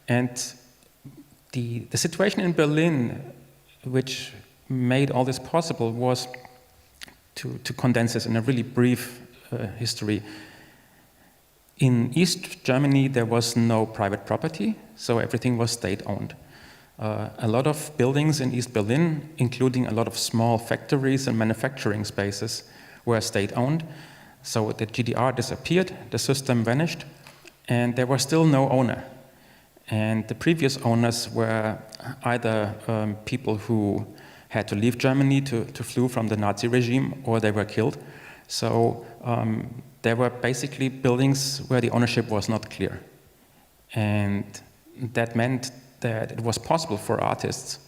And the situation in Berlin, which made all this possible, was, to condense this in a really brief history. In East Germany, there was no private property, so everything was state-owned. A lot of buildings in East Berlin, including a lot of small factories and manufacturing spaces, were state-owned. So the GDR disappeared, the system vanished, and there was still no owner. And the previous owners were either people who had to leave Germany to flee from the Nazi regime, or they were killed. So there were basically buildings where the ownership was not clear. And that meant that it was possible for artists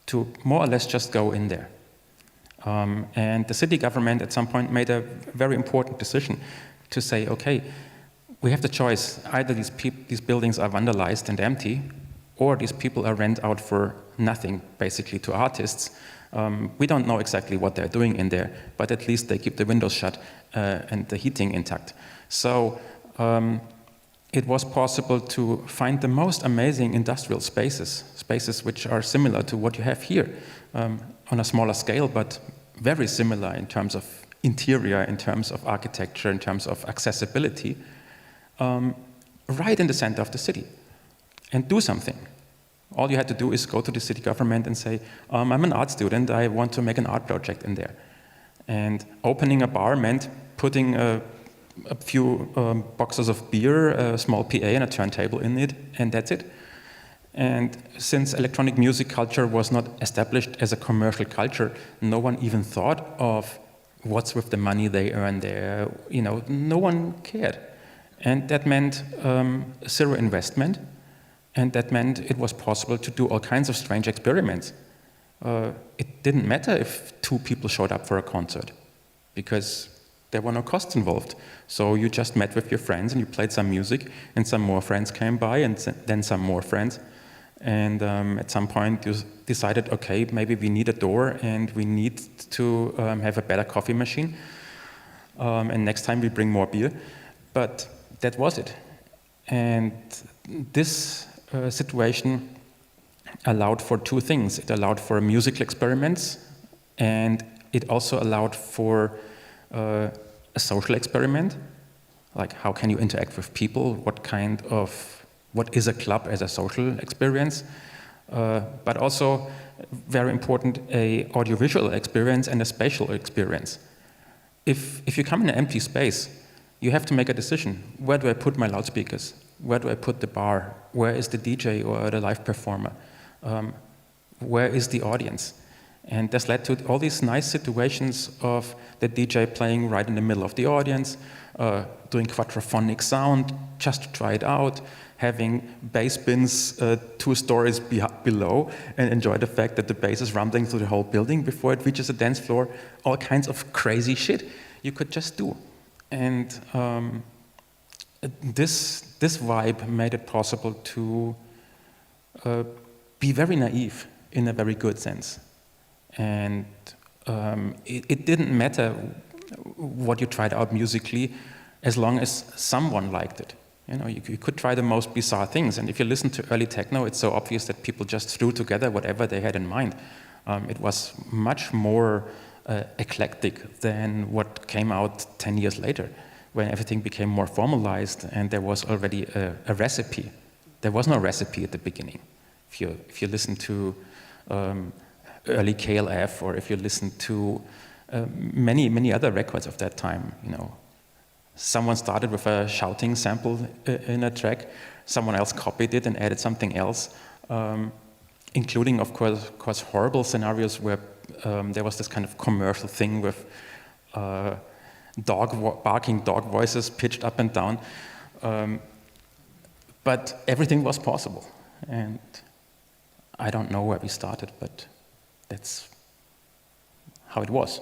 to more or less just go in there. And the city government at some point made a very important decision to say, okay, we have the choice. Either these buildings are vandalized and empty, or these people are rent out for nothing, basically, to artists. We don't know exactly what they're doing in there, but at least they keep the windows shut and the heating intact. So it was possible to find the most amazing industrial spaces which are similar to what you have here, on a smaller scale, but very similar in terms of interior, in terms of architecture, in terms of accessibility, right in the center of the city, and do something. All you had to do is go to the city government and say, I'm an art student, I want to make an art project in there. And opening a bar meant putting a few boxes of beer, a small PA and a turntable in it, and that's it. And since electronic music culture was not established as a commercial culture, no one even thought of what's with the money they earn there. You know, no one cared. And that meant zero investment. And that meant it was possible to do all kinds of strange experiments. It didn't matter if 2 people showed up for a concert, because there were no costs involved. So you just met with your friends and you played some music, and some more friends came by, and then some more friends. And at some point you decided, okay, maybe we need a door and we need to have a better coffee machine. And next time we bring more beer. But that was it. And this situation allowed for 2 things. It allowed for musical experiments, and it also allowed for a social experiment. Like, how can you interact with people? What is a club as a social experience? But also, very important, a audiovisual experience and a spatial experience. If you come in an empty space, you have to make a decision. Where do I put my loudspeakers? Where do I put the bar? Where is the DJ or the live performer? Where is the audience? And this led to all these nice situations of the DJ playing right in the middle of the audience, doing quadraphonic sound just to try it out, having bass bins 2 stories below, and enjoy the fact that the bass is rumbling through the whole building before it reaches the dance floor. All kinds of crazy shit you could just do. And this vibe made it possible to be very naive in a very good sense. And it didn't matter what you tried out musically, as long as someone liked it. You know, you could try the most bizarre things, and if you listen to early techno, it's so obvious that people just threw together whatever they had in mind. It was much more eclectic than what came out 10 years later, when everything became more formalized and there was already a recipe. There was no recipe at the beginning. If you listen to early KLF, or if you listen to many other records of that time, you know, someone started with a shouting sample in a track, someone else copied it and added something else, including, of course, horrible scenarios where there was this kind of commercial thing with barking dog voices pitched up and down. But everything was possible. And I don't know where we started, but that's how it was.